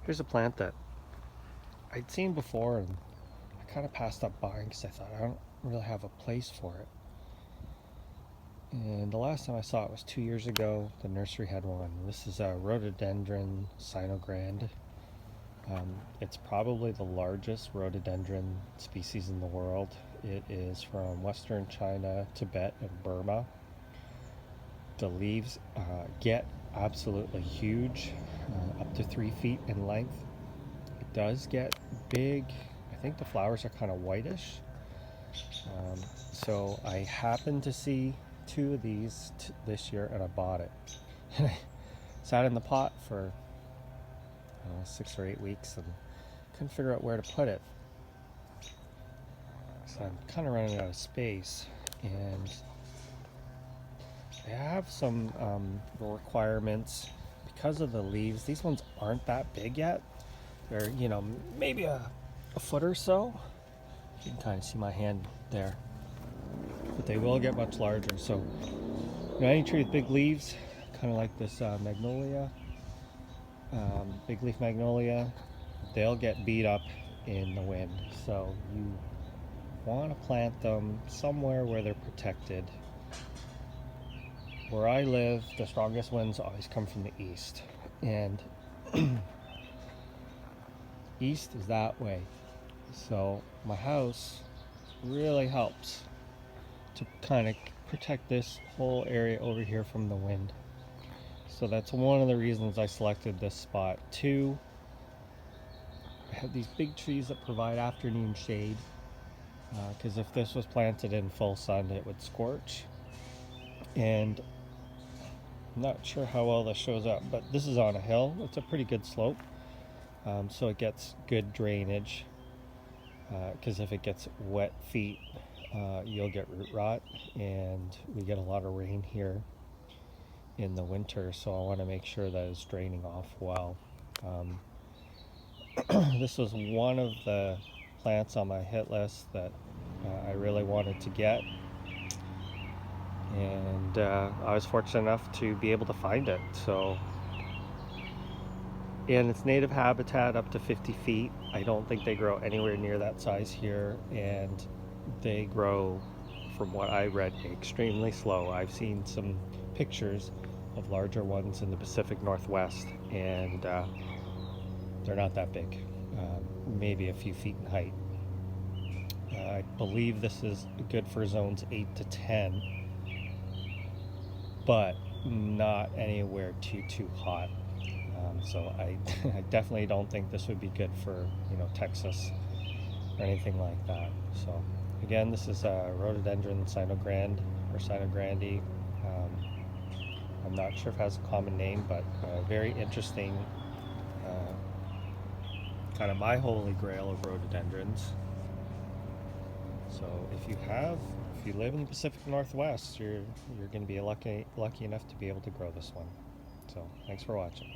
Here's a plant that I'd seen before and I kind of passed up buying because I thought I don't really have a place for it. And the last time I saw it was 2 years ago. The nursery had one. This is a Rhododendron sinogrande. It's probably the largest rhododendron species in the world. It is from Western China, Tibet, and Burma. The leaves get absolutely huge, up to 3 feet in length. It does get big. I think the flowers are kind of whitish. So I happened to see two of these this year and I bought it. And I sat in the pot for 6 or 8 weeks and couldn't figure out where to put it. So I'm kind of running out of space, and I have some requirements because of the leaves. These ones aren't that big yet. They're, maybe a foot or so. You can kind of see my hand there. But they will get much larger. So, any tree with big leaves, kind of like this magnolia, big leaf magnolia, they'll get beat up in the wind. So you want to plant them somewhere where they're protected. Where I live, the strongest winds always come from the east, and east is that way. So my house really helps to kind of protect this whole area over here from the wind. So that's one of the reasons I selected this spot. Two, I have these big trees that provide afternoon shade, because if this was planted in full sun it would scorch. And I'm not sure how well this shows up, but this is on a hill. It's a pretty good slope, so it gets good drainage, because if it gets wet feet, you'll get root rot, and we get a lot of rain here in the winter, so I want to make sure that it's draining off well. This was one of the plants on my hit list that I really wanted to get, and I was fortunate enough to be able to find it. So, in its native habitat up to 50 feet, I don't think they grow anywhere near that size here, and they grow, from what I read, extremely slow. I've seen some pictures of larger ones in the Pacific Northwest, and they're not that big, maybe a few feet in height. I believe this is good for zones 8 to 10, but not anywhere too hot. So I definitely don't think this would be good for Texas or anything like that. So again, this is a Rhododendron sinogrande or sinogrande. I'm not sure if it has a common name, but very interesting. Kind of my holy grail of rhododendrons. So if you live in the Pacific Northwest, you're going to be lucky enough to be able to grow this one. So thanks for watching.